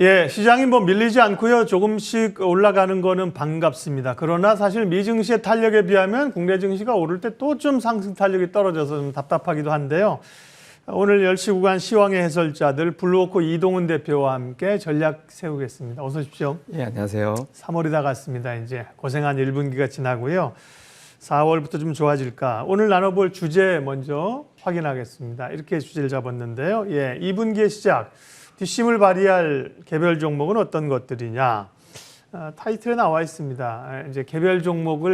예, 시장이 뭐 밀리지 않고요. 조금씩 올라가는 거는 반갑습니다. 그러나 사실 미 증시의 탄력에 비하면 국내 증시가 오를 때 또 좀 상승 탄력이 떨어져서 좀 답답하기도 한데요. 오늘 10시 구간 시황의 해설자들 블루워커 이동훈 대표와 함께 전략 세우겠습니다. 어서 오십시오. 예, 안녕하세요. 3월이 다 갔습니다. 이제 고생한 1분기가 지나고요. 4월부터 좀 좋아질까? 오늘 나눠볼 주제 먼저 확인하겠습니다. 이렇게 주제를 잡았는데요. 예, 2분기의 시작. 뒷심을 발휘할 개별 종목은 어떤 것들이냐? 타이틀에 나와 있습니다. 이제 개별 종목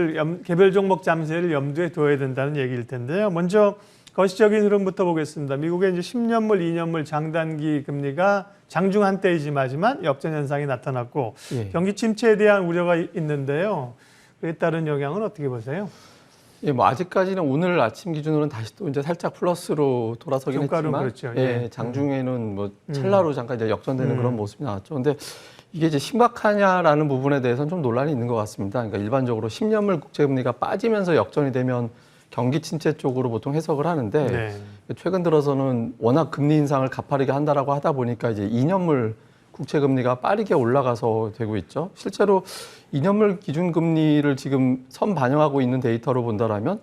잠세를 염두에 둬야 된다는 얘기일 텐데요. 먼저 거시적인 흐름부터 보겠습니다. 미국의 이제 10년물, 2년물 장단기 금리가 장중 한때이지만 역전 현상이 나타났고 예. 경기 침체에 대한 우려가 있는데요. 그에 따른 영향은 어떻게 보세요? 예, 뭐 아직까지는 오늘 아침 기준으로는 다시 또 이제 살짝 플러스로 돌아서긴 했지만, 그렇죠. 예, 장중에는 뭐 찰나로 잠깐 이제 역전되는 그런 모습이 나왔죠. 근데 이게 이제 심각하냐라는 부분에 대해서는 좀 논란이 있는 것 같습니다. 그러니까 일반적으로 10년물 국채금리가 빠지면서 역전이 되면 경기 침체 쪽으로 보통 해석을 하는데 네. 최근 들어서는 워낙 금리 인상을 가파르게 한다라고 하다 보니까 이제 2년물 국채 금리가 빠르게 올라가서 되고 있죠. 실제로 2년물 기준금리를 지금 선 반영하고 있는 데이터로 본다라면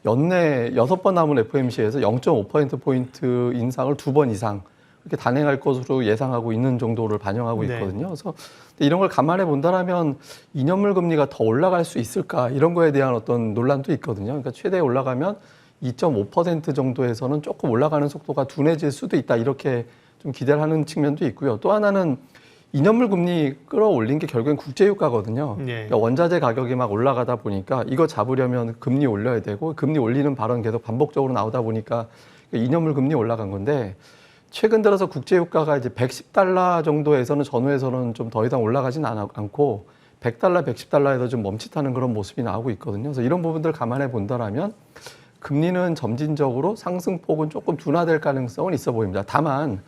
연내 6번 남은 FOMC에서 0.5%포인트 인상을 2번 이상 이렇게 단행할 것으로 예상하고 있는 정도를 반영하고 있거든요. 그래서 이런 걸 감안해 본다라면 2년물 금리가 더 올라갈 수 있을까 이런 거에 대한 어떤 논란도 있거든요. 그러니까 최대 올라가면 2.5% 정도에서는 조금 올라가는 속도가 둔해질 수도 있다 이렇게 좀 기대를 하는 측면도 있고요. 또 하나는 2년물 금리 끌어올린 게 결국엔 국제유가거든요. 그러니까 원자재 가격이 막 올라가다 보니까 이거 잡으려면 금리 올려야 되고 금리 올리는 발언 계속 반복적으로 나오다 보니까 2년물 금리 올라간 건데 최근 들어서 국제유가가 이제 110달러 정도에서는 전후에서는 좀 더 이상 올라가진 않고 100달러, 110달러에서 좀 멈칫하는 그런 모습이 나오고 있거든요. 그래서 이런 부분들 감안해 본다라면 금리는 점진적으로 상승폭은 조금 둔화될 가능성은 있어 보입니다. 다만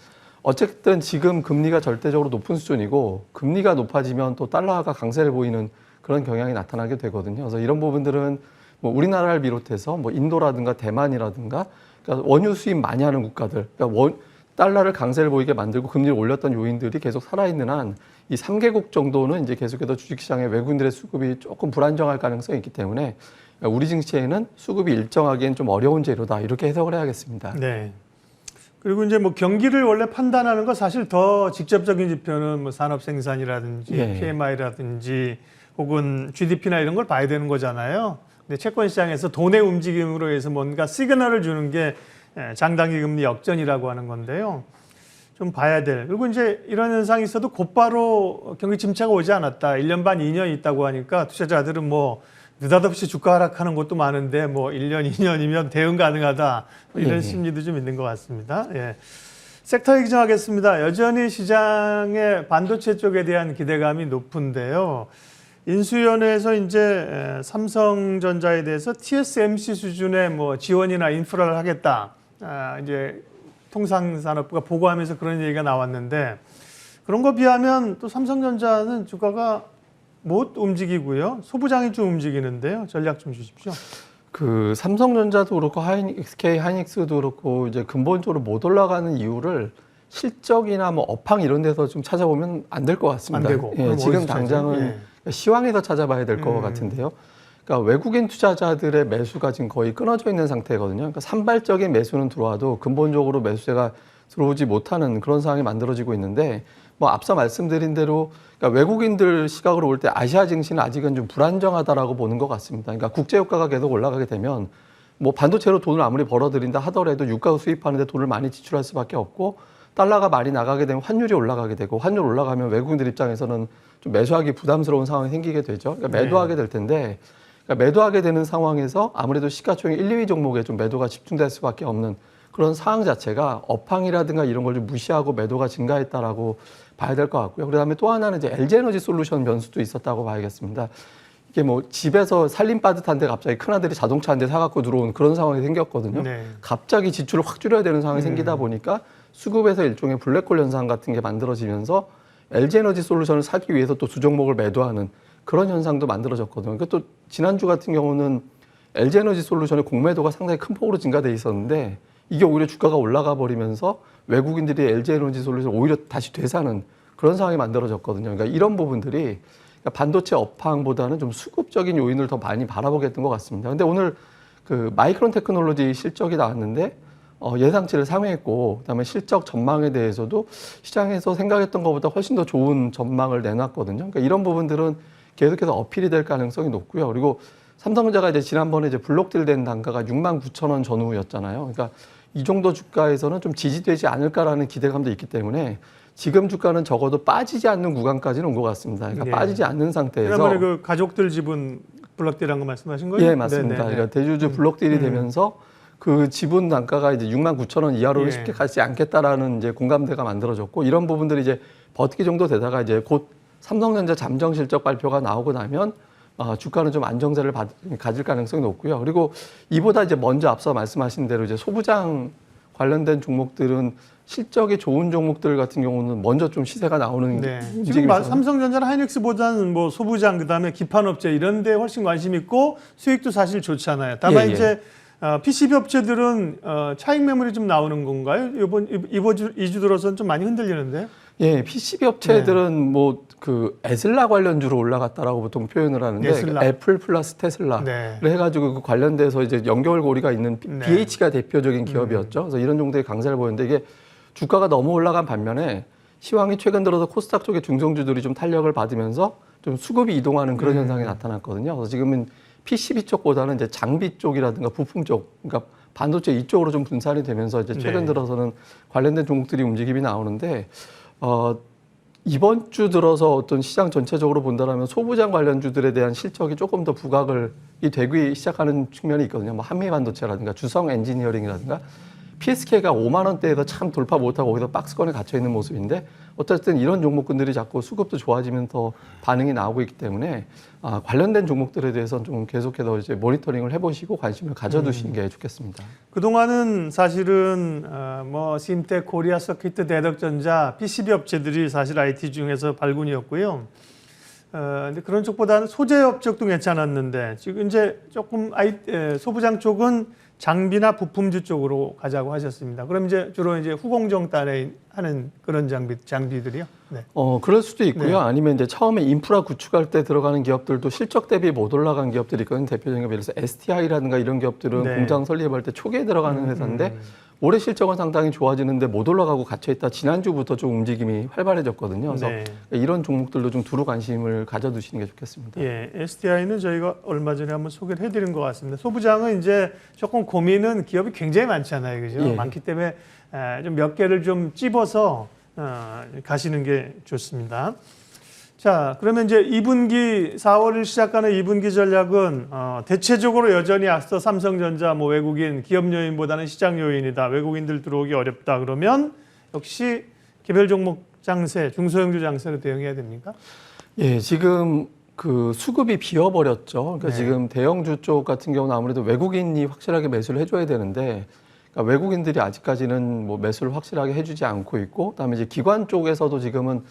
어쨌든 지금 금리가 절대적으로 높은 수준이고 금리가 높아지면 또 달러가 강세를 보이는 그런 경향이 나타나게 되거든요. 그래서 이런 부분들은 뭐 우리나라를 비롯해서 뭐 인도라든가 대만이라든가 그러니까 원유 수입 많이 하는 국가들, 그러니까 달러를 강세를 보이게 만들고 금리를 올렸던 요인들이 계속 살아있는 한 이 3개국 정도는 이제 계속해서 주식시장에 외국인들의 수급이 조금 불안정할 가능성이 있기 때문에 우리 증시에는 수급이 일정하기엔 좀 어려운 재료다 이렇게 해석을 해야겠습니다. 네. 그리고 이제 뭐 경기를 원래 판단하는 거 사실 더 직접적인 지표는 뭐 산업 생산이라든지 예. PMI라든지 혹은 GDP나 이런 걸 봐야 되는 거잖아요. 근데 채권 시장에서 돈의 움직임으로 해서 뭔가 시그널을 주는 게 장단기 금리 역전이라고 하는 건데요. 좀 봐야 될. 그리고 이제 이런 현상이 있어도 곧바로 경기 침체가 오지 않았다. 1년 반, 2년 있다고 하니까 투자자들은 뭐 느닷없이 주가 하락하는 것도 많은데 뭐 1년, 2년이면 대응 가능하다. 이런 심리도 좀 있는 것 같습니다. 예. 섹터 얘기 좀 하겠습니다. 여전히 시장의 반도체 쪽에 대한 기대감이 높은데요. 인수위원회에서 이제 삼성전자에 대해서 TSMC 수준의 뭐 지원이나 인프라를 하겠다. 이제 통상산업부가 보고하면서 그런 얘기가 나왔는데 그런 거 비하면 또 삼성전자는 주가가 못 움직이고요. 소부장이 좀 움직이는데요. 전략 좀 주십시오. 그 삼성전자도 그렇고 SK 하이닉스도 그렇고 이제 근본적으로 못 올라가는 이유를 실적이나 뭐 업황 이런 데서 좀 찾아보면 안 될 것 같습니다. 안 되고. 예, 지금 당장은 시황에서 찾아봐야 될 것 같은데요. 그러니까 외국인 투자자들의 매수가 지금 거의 끊어져 있는 상태거든요. 그러니까 산발적인 매수는 들어와도 근본적으로 매수세가 들어오지 못하는 그런 상황이 만들어지고 있는데 뭐 앞서 말씀드린 대로 그러니까 외국인들 시각으로 볼 때 아시아 증시는 아직은 좀 불안정하다라고 보는 것 같습니다. 그러니까 국제유가가 계속 올라가게 되면 뭐 반도체로 돈을 아무리 벌어들인다 하더라도 유가 수입하는데 돈을 많이 지출할 수밖에 없고 달러가 많이 나가게 되면 환율이 올라가게 되고 환율 올라가면 외국인들 입장에서는 좀 매수하기 부담스러운 상황이 생기게 되죠. 그러니까 매도하게 될 텐데 그러니까 매도하게 되는 상황에서 아무래도 시가총액 1, 2위 종목에 좀 매도가 집중될 수밖에 없는 그런 상황 자체가 업황이라든가 이런 걸 좀 무시하고 매도가 증가했다라고 봐야 될 것 같고요. 그다음에 또 하나는 이제 LG에너지 솔루션 변수도 있었다고 봐야겠습니다. 이게 뭐 집에서 살림 빠듯한데 갑자기 큰아들이 자동차 한 대 사갖고 들어온 그런 상황이 생겼거든요. 갑자기 지출을 확 줄여야 되는 상황이 생기다 보니까 수급에서 일종의 블랙홀 현상 같은 게 만들어지면서 LG에너지 솔루션을 사기 위해서 또 두 종목을 매도하는 그런 현상도 만들어졌거든요. 그러니까 또 지난주 같은 경우는 LG에너지 솔루션의 공매도가 상당히 큰 폭으로 증가돼 있었는데 이게 오히려 주가가 올라가 버리면서 외국인들이 LG에너지 솔루션을 오히려 다시 되사는 그런 상황이 만들어졌거든요. 그러니까 이런 부분들이 그러니까 반도체 업황보다는 좀 수급적인 요인을 더 많이 바라보게 했던 것 같습니다. 근데 오늘 그 마이크론 테크놀로지 실적이 나왔는데 예상치를 상회했고, 그다음에 실적 전망에 대해서도 시장에서 생각했던 것보다 훨씬 더 좋은 전망을 내놨거든요. 그러니까 이런 부분들은 계속해서 어필이 될 가능성이 높고요. 그리고 삼성전자가 이제 지난번에 이제 블록딜 된 단가가 69,000원 전후였잖아요. 그러니까 이 정도 주가에서는 좀 지지되지 않을까라는 기대감도 있기 때문에 지금 주가는 적어도 빠지지 않는 구간까지는 온 것 같습니다. 그러니까 네. 빠지지 않는 상태에서. 그러면 그 가족들 지분 블록딜한 거 말씀하신 거예요? 예, 맞습니다. 네네네. 그러니까 대주주 블록딜이 되면서 그 지분 단가가 이제 69,000원 이하로는 예. 쉽게 가지 않겠다라는 이제 공감대가 만들어졌고, 이런 부분들이 이제 버티기 정도 되다가 이제 곧 삼성전자 잠정 실적 발표가 나오고 나면 주가는 좀 안정세를 가질 가능성이 높고요. 그리고 이보다 이제 먼저 앞서 말씀하신 대로 이제 소부장 관련된 종목들은 실적이 좋은 종목들 같은 경우는 먼저 좀 시세가 나오는 네. 지금 움직임이 있어요. 삼성전자는 하이닉스보다는 뭐 소부장 그다음에 기판업체 이런 데 훨씬 관심 있고 수익도 사실 좋잖아요. 다만 예, 예. 이제 PCB 업체들은 차익 매물이 좀 나오는 건가요? 이번 2주 들어서는 좀 많이 흔들리는데요. 예, PCB 업체들은 뭐 그 에슬라 관련주로 올라갔다라고 보통 표현을 하는데 에슬라. 애플 플러스 테슬라를 네. 해가지고 그 관련돼서 이제 연결고리가 있는 네. BH가 대표적인 기업이었죠. 그래서 이런 정도의 강세를 보였는데 이게 주가가 너무 올라간 반면에 시황이 최근 들어서 코스닥 쪽의 중성주들이 좀 탄력을 받으면서 좀 수급이 이동하는 그런 현상이 나타났거든요. 그래서 지금은 PCB 쪽보다는 이제 장비 쪽이라든가 부품 쪽, 그러니까 반도체 이쪽으로 좀 분산이 되면서 이제 최근 네. 들어서는 관련된 종목들이 움직임이 나오는데 이번 주 들어서 어떤 시장 전체적으로 본다면 소부장 관련주들에 대한 실적이 조금 더 부각이 되기 시작하는 측면이 있거든요. 뭐 한미반도체라든가 주성 엔지니어링이라든가 PSK가 5만 원대에서 참 돌파 못하고 거기서 박스권에 갇혀 있는 모습인데, 어쨌든 이런 종목군들이 자꾸 수급도 좋아지면 더 반응이 나오고 있기 때문에 관련된 종목들에 대해서는 좀 계속해서 이제 모니터링을 해보시고 관심을 가져두시는 게 좋겠습니다. 그동안은 사실은 뭐 심텍, 코리아 서킷, 대덕전자, PCB 업체들이 사실 IT 중에서 발군이었고요. 근데 그런 쪽보다는 소재 업적도 괜찮았는데 지금 이제 조금 소부장 쪽은 장비나 부품주 쪽으로 가자고 하셨습니다. 그럼 이제 주로 이제 후공정 단에 하는 그런 장비들이요? 네. 그럴 수도 있고요. 네. 아니면 이제 처음에 인프라 구축할 때 들어가는 기업들도 실적 대비 못 올라간 기업들이 있거든요. 대표적인 예를 들어서 STI라든가 이런 기업들은 네. 공장 설립할 때 초기에 들어가는 회사인데 올해 실적은 상당히 좋아지는데 못 올라가고 갇혀있다 지난주부터 좀 움직임이 활발해졌거든요. 그래서 네. 이런 종목들도 좀 두루 관심을 가져두시는 게 좋겠습니다. 예, STI는 저희가 얼마 전에 한번 소개를 해드린 것 같습니다. 소부장은 이제 조금 고민은 기업이 굉장히 많잖아요, 그죠? 예. 많기 때문에 좀 몇 개를 좀 찝어서 가시는 게 좋습니다. 자, 그러면 이제 2분기 4월을 시작하는 2분기 전략은 대체적으로 여전히 앞서 삼성전자, 뭐 외국인 기업 요인보다는 시장 요인이다. 외국인들 들어오기 어렵다. 그러면 역시 개별 종목 장세, 중소형주 장세로 대응해야 됩니까? 예, 지금 그 수급이 비어버렸죠. 그러니까 네. 지금 대형주 쪽 같은 경우는 아무래도 외국인이 확실하게 매수를 해줘야 되는데, 그러니까 외국인들이 아직까지는 뭐 매수를 확실하게 해주지 않고 있고, 그다음에 이제 기관 쪽에서도 지금은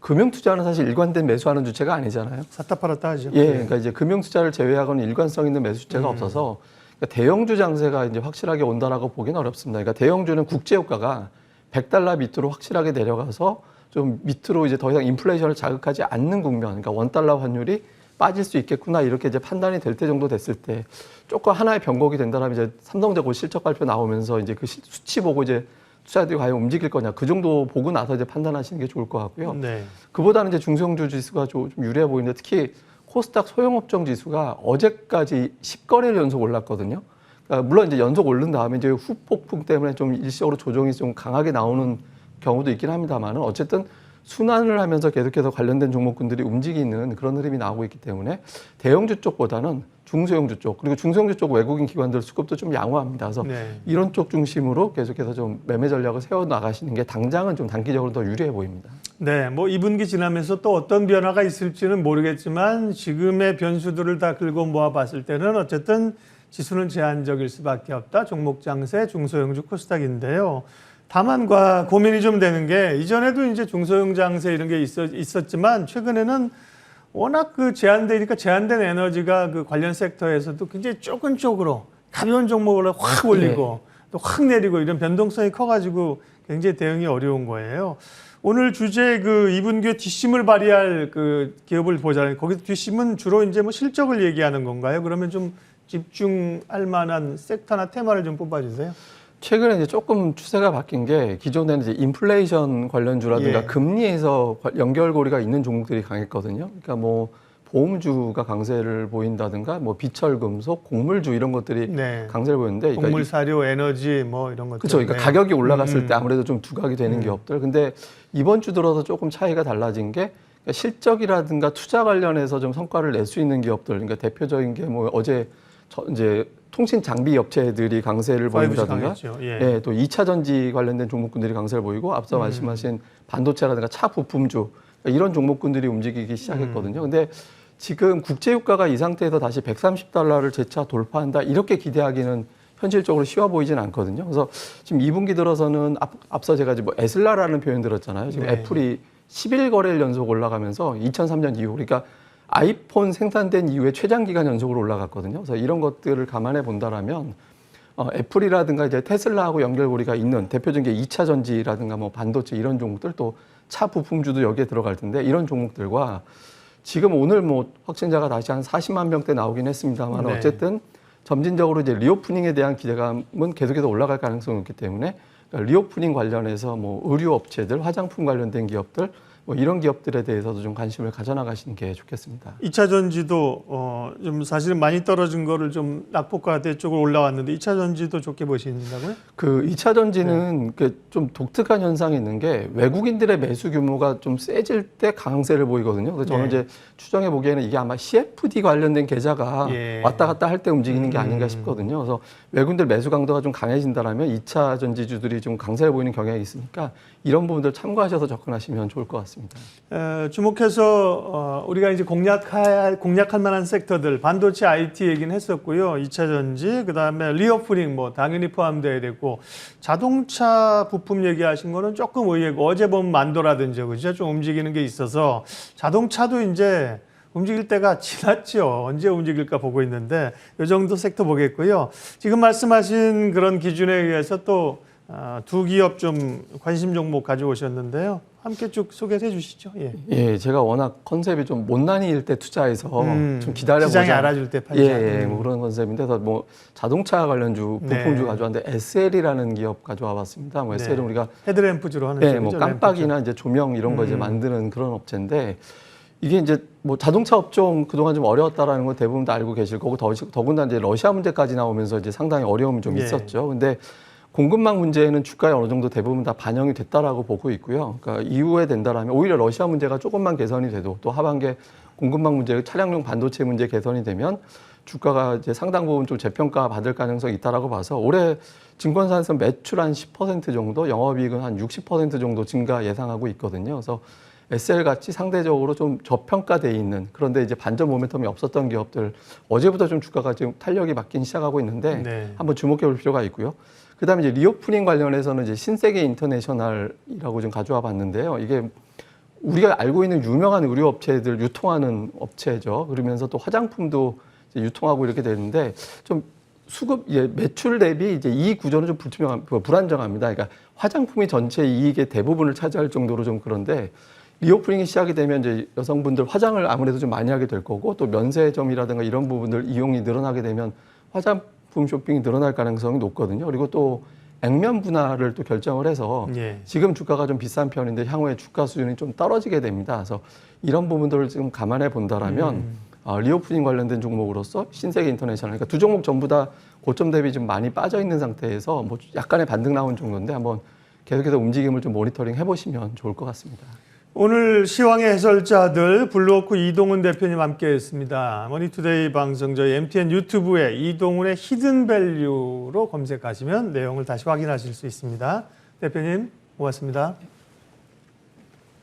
금융투자는 사실 일관된 매수하는 주체가 아니잖아요. 샀다 팔았다 하죠. 예, 그러니까 이제 금융투자를 제외하고는 일관성 있는 매수 주체가 없어서 그러니까 대형주 장세가 이제 확실하게 온다라고 보기는 어렵습니다. 그러니까 대형주는 국제유가가 100달러 밑으로 확실하게 내려가서 좀 밑으로 이제 더 이상 인플레이션을 자극하지 않는 국면, 그러니까 원달러 환율이 빠질 수 있겠구나 이렇게 이제 판단이 될 때 정도 됐을 때 조금 하나의 변곡이 된다면 이제 삼성전자 곧 실적 발표 나오면서 이제 그 수치 보고 이제 투자들이 과연 움직일 거냐 그 정도 보고 나서 이제 판단하시는 게 좋을 것 같고요. 네. 그보다는 이제 중소형주 지수가 좀 유리해 보이는데 특히 코스닥 소형업종 지수가 어제까지 10거래일 연속 올랐거든요. 그러니까 물론 이제 연속 오른 다음에 이제 후폭풍 때문에 좀 일시적으로 조정이 좀 강하게 나오는 경우도 있긴 합니다만은 어쨌든 순환을 하면서 계속해서 관련된 종목군들이 움직이는 그런 흐름이 나오고 있기 때문에 대형주 쪽보다는 중소형주 쪽, 그리고 중소형주 쪽 외국인 기관들 수급도 좀 양호합니다. 그래서 네. 이런 쪽 중심으로 계속해서 좀 매매 전략을 세워 나가시는 게 당장은 좀 단기적으로 더 유리해 보입니다. 네, 뭐 2분기 지나면서 또 어떤 변화가 있을지는 모르겠지만 지금의 변수들을 다 긁어 모아 봤을 때는 어쨌든 지수는 제한적일 수밖에 없다. 종목 장세, 중소형주 코스닥인데요. 다만 고민이 좀 되는 게 이전에도 이제 중소형 장세 이런 게 있었지만 최근에는 워낙 그 제한되니까 제한된 에너지가 그 관련 섹터에서도 굉장히 쪽으로 가벼운 종목을 확 올리고 또 확 내리고 이런 변동성이 커가지고 굉장히 대응이 어려운 거예요. 오늘 주제 그 이분기에 뒷심을 발휘할 그 기업을 보잖아요. 거기서 뒷심은 주로 이제 뭐 실적을 얘기하는 건가요? 그러면 좀 집중할 만한 섹터나 테마를 좀 뽑아주세요. 최근에 이제 조금 추세가 바뀐 게 기존에는 이제 인플레이션 관련주라든가 예. 금리에서 연결고리가 있는 종목들이 강했거든요. 그러니까 뭐 보험주가 강세를 보인다든가 뭐 비철금속, 곡물주 이런 것들이 네. 강세를 보이는데 그러니까 곡물 사료, 에너지 뭐 이런 것들. 그렇죠. 그러니까 네. 가격이 올라갔을 때 아무래도 좀 두각이 되는 음. 기업들. 근데 이번 주 들어서 조금 차이가 달라진 게 그러니까 실적이라든가 투자 관련해서 좀 성과를 낼 수 있는 기업들. 그러니까 대표적인 게 뭐 어제 이제 통신 장비 업체들이 강세를 보인다든가, 예, 또 2차 전지 관련된 종목군들이 강세를 보이고 앞서 말씀하신 반도체라든가 차 부품주 그러니까 이런 종목군들이 움직이기 시작했거든요. 근데 지금 국제유가가 이 상태에서 다시 130달러를 재차 돌파한다 이렇게 기대하기는 현실적으로 쉬워 보이진 않거든요. 그래서 지금 2분기 들어서는 앞서 제가 뭐 에슬라라는 표현 들었잖아요. 지금 네. 애플이 10일 연속 올라가면서 2003년 이후 그러니까 아이폰 생산된 이후에 최장 기간 연속으로 올라갔거든요. 그래서 이런 것들을 감안해 본다라면 애플이라든가 이제 테슬라하고 연결고리가 있는 대표적인 게 2차 전지라든가 뭐 반도체 이런 종목들 또 차 부품주도 여기에 들어갈 텐데 이런 종목들과 지금 오늘 뭐 확진자가 다시 한 40만 명대 나오긴 했습니다만 네. 어쨌든 점진적으로 이제 리오프닝에 대한 기대감은 계속해서 올라갈 가능성이 있기 때문에 그러니까 리오프닝 관련해서 뭐 의류 업체들, 화장품 관련된 기업들 뭐 이런 기업들에 대해서도 좀 관심을 가져나가시는 게 좋겠습니다. 2차 전지도 좀 사실은 많이 떨어진 거를 좀 낙폭과대 쪽으로 올라왔는데 2차 전지도 좋게 보신다고요? 그 2차 전지는 좀 독특한 현상이 있는 게 외국인들의 매수 규모가 좀 세질 때 강세를 보이거든요. 그래서 저는 이제 추정해 보기에는 이게 아마 CFD 관련된 계좌가 왔다 갔다 할 때 움직이는 게 아닌가 싶거든요. 그래서 외국인들 매수 강도가 좀 강해진다라면 2차 전지주들이 좀 강세를 보이는 경향이 있으니까 이런 부분들 참고하셔서 접근하시면 좋을 것 같습니다. 주목해서 우리가 이제 공략할 만한 섹터들 반도체 IT 얘기는 했었고요. 2차 전지 그다음에 리오프닝 뭐 당연히 포함돼야 되고 자동차 부품 얘기하신 거는 조금 의외고 어제 보면 만도라든지 그죠? 좀 움직이는 게 있어서 자동차도 이제 움직일 때가 지났죠. 언제 움직일까 보고 있는데 이 정도 섹터 보겠고요. 지금 말씀하신 그런 기준에 의해서 또 두 기업 좀 관심 종목 가져오셨는데요. 함께 쭉 소개해 주시죠. 예, 제가 워낙 컨셉이 좀 못난이일 때 투자해서 좀 기다려보자. 시장이 알아줄 때 팔자. 뭐 그런 컨셉인데, 뭐 자동차 관련주 부품주 가져왔는데 SL이라는 기업 가져와 봤습니다. 뭐 SL은 우리가 헤드램프주로 하는 뭐 깜빡이나 이제 조명 이런 거 이제 만드는 그런 업체인데. 이게 이제 뭐 자동차 업종 그동안 좀 어려웠다라는 건 대부분 다 알고 계실 거고 더군다나 이제 러시아 문제까지 나오면서 이제 상당히 어려움이 좀 있었죠. 근데 공급망 문제는 주가에 어느 정도 대부분 다 반영이 됐다라고 보고 있고요. 그러니까 이후에 된다라면 오히려 러시아 문제가 조금만 개선이 돼도 또 하반기에 공급망 문제, 차량용 반도체 문제 개선이 되면 주가가 이제 상당 부분 좀 재평가 받을 가능성이 있다라고 봐서 올해 증권사에서 매출 한 10% 정도, 영업이익은 한 60% 정도 증가 예상하고 있거든요. 그래서 SL 같이 상대적으로 좀 저평가돼 있는 그런데 이제 반전 모멘텀이 없었던 기업들 어제부터 좀 주가가 지금 탄력이 맞긴 시작하고 있는데 한번 주목해 볼 필요가 있고요. 그다음에 이제 리오프닝 관련해서는 이제 신세계 인터내셔널이라고 좀 가져와 봤는데요. 이게 우리가 알고 있는 유명한 의류 업체들 유통하는 업체죠. 그러면서 또 화장품도 이제 유통하고 이렇게 되는데 좀 수급 매출 대비 이제 이익 구조는 좀 불안정합니다. 그러니까 화장품이 전체 이익의 대부분을 차지할 정도로 좀 그런데 리오프닝이 시작이 되면 이제 여성분들 화장을 아무래도 좀 많이 하게 될 거고 또 면세점이라든가 이런 부분들 이용이 늘어나게 되면 화장품 쇼핑이 늘어날 가능성이 높거든요. 그리고 또 액면 분할을 또 결정을 해서 지금 주가가 좀 비싼 편인데 향후에 주가 수준이 좀 떨어지게 됩니다. 그래서 이런 부분들을 지금 감안해 본다라면 리오프닝 관련된 종목으로서 신세계 인터내셔널 그러니까 두 종목 전부 다 고점 대비 좀 많이 빠져 있는 상태에서 뭐 약간의 반등 나온 정도인데 한번 계속해서 움직임을 좀 모니터링 해보시면 좋을 것 같습니다. 오늘 시황의 해설자들 블루워크 이동훈 대표님 함께했습니다. 머니투데이 방송 저희 MTN 유튜브에 이동훈의 히든밸류로 검색하시면 내용을 다시 확인하실 수 있습니다. 대표님 고맙습니다.